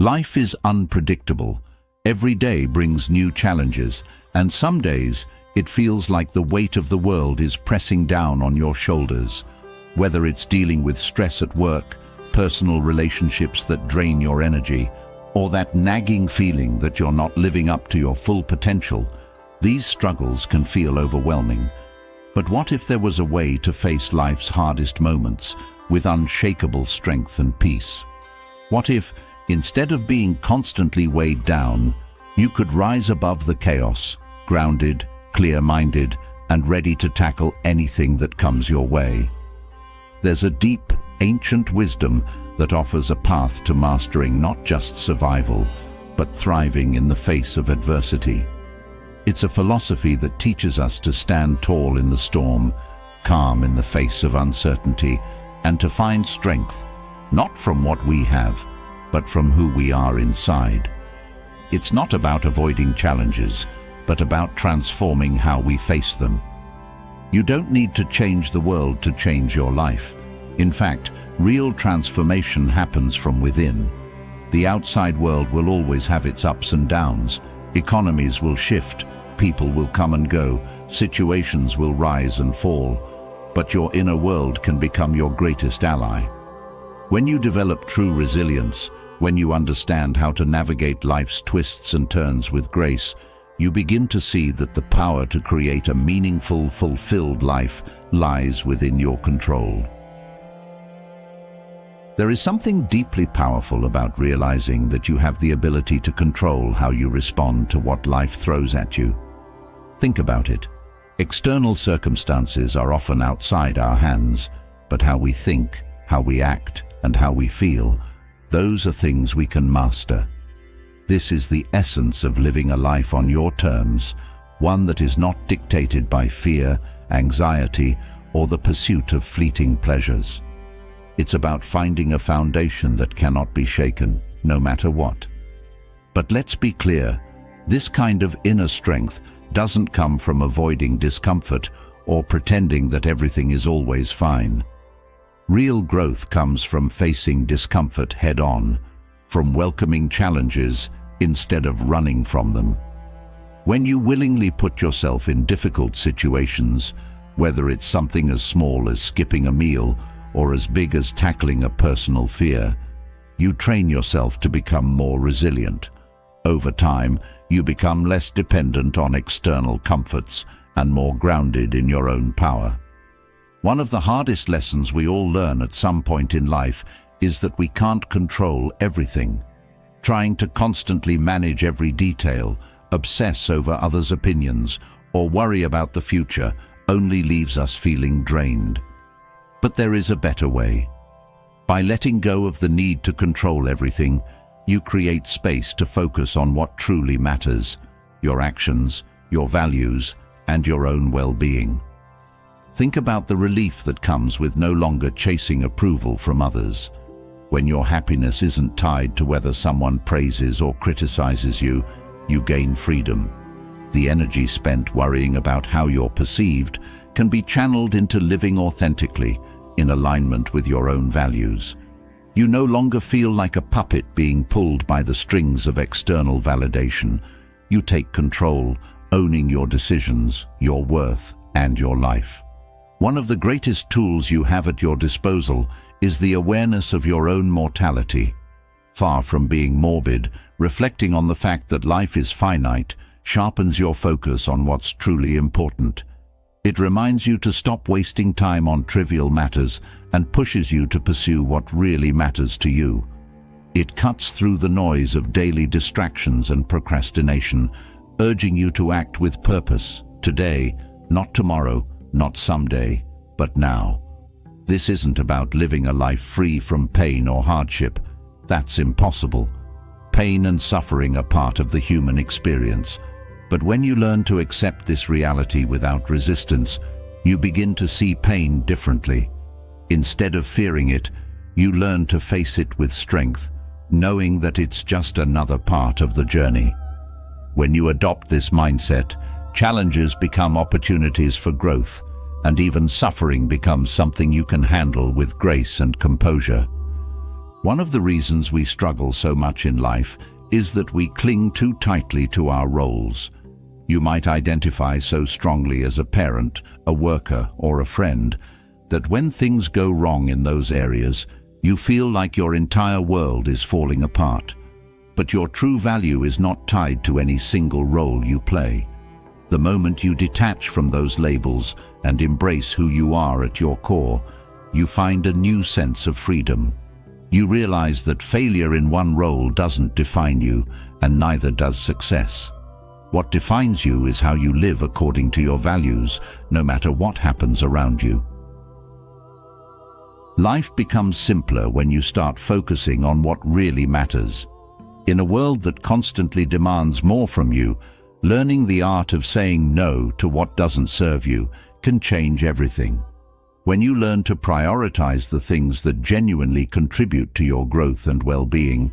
Life is unpredictable. Every day brings new challenges, and some days it feels like the weight of the world is pressing down on your shoulders. Whether it's dealing with stress at work, personal relationships that drain your energy, or that nagging feeling that you're not living up to your full potential, these struggles can feel overwhelming. But what if there was a way to face life's hardest moments with unshakable strength and peace? What if, instead of being constantly weighed down, you could rise above the chaos, grounded, clear-minded, and ready to tackle anything that comes your way? There's a deep, ancient wisdom that offers a path to mastering not just survival, but thriving in the face of adversity. It's a philosophy that teaches us to stand tall in the storm, calm in the face of uncertainty, and to find strength, not from what we have, but from who we are inside. It's not about avoiding challenges, but about transforming how we face them. You don't need to change the world to change your life. In fact, real transformation happens from within. The outside world will always have its ups and downs. Economies will shift, people will come and go, situations will rise and fall. But your inner world can become your greatest ally. When you develop true resilience, when you understand how to navigate life's twists and turns with grace, you begin to see that the power to create a meaningful, fulfilled life lies within your control. There is something deeply powerful about realizing that you have the ability to control how you respond to what life throws at you. Think about it. External circumstances are often outside our hands, but how we think, how we act, and how we feel, those are things we can master. This is the essence of living a life on your terms, one that is not dictated by fear, anxiety, or the pursuit of fleeting pleasures. It's about finding a foundation that cannot be shaken, no matter what. But let's be clear, this kind of inner strength doesn't come from avoiding discomfort or pretending that everything is always fine. Real growth comes from facing discomfort head-on, from welcoming challenges instead of running from them. When you willingly put yourself in difficult situations, whether it's something as small as skipping a meal or as big as tackling a personal fear, you train yourself to become more resilient. Over time, you become less dependent on external comforts and more grounded in your own power. One of the hardest lessons we all learn at some point in life is that we can't control everything. Trying to constantly manage every detail, obsess over others' opinions, or worry about the future only leaves us feeling drained. But there is a better way. By letting go of the need to control everything, you create space to focus on what truly matters: your actions, your values, and your own well-being. Think about the relief that comes with no longer chasing approval from others. When your happiness isn't tied to whether someone praises or criticizes you, you gain freedom. The energy spent worrying about how you're perceived can be channeled into living authentically, in alignment with your own values. You no longer feel like a puppet being pulled by the strings of external validation. You take control, owning your decisions, your worth, and your life. One of the greatest tools you have at your disposal is the awareness of your own mortality. Far from being morbid, reflecting on the fact that life is finite sharpens your focus on what's truly important. It reminds you to stop wasting time on trivial matters and pushes you to pursue what really matters to you. It cuts through the noise of daily distractions and procrastination, urging you to act with purpose, today, not tomorrow, not someday, but now. This isn't about living a life free from pain or hardship. That's impossible. Pain and suffering are part of the human experience. But when you learn to accept this reality without resistance, you begin to see pain differently. Instead of fearing it, you learn to face it with strength, knowing that it's just another part of the journey. When you adopt this mindset, challenges become opportunities for growth, and even suffering becomes something you can handle with grace and composure. One of the reasons we struggle so much in life is that we cling too tightly to our roles. You might identify so strongly as a parent, a worker, or a friend that when things go wrong in those areas, you feel like your entire world is falling apart. But your true value is not tied to any single role you play. The moment you detach from those labels and embrace who you are at your core, you find a new sense of freedom. You realize that failure in one role doesn't define you, and neither does success. What defines you is how you live according to your values, no matter what happens around you. Life becomes simpler when you start focusing on what really matters. In a world that constantly demands more from you, learning the art of saying no to what doesn't serve you can change everything. When you learn to prioritize the things that genuinely contribute to your growth and well-being,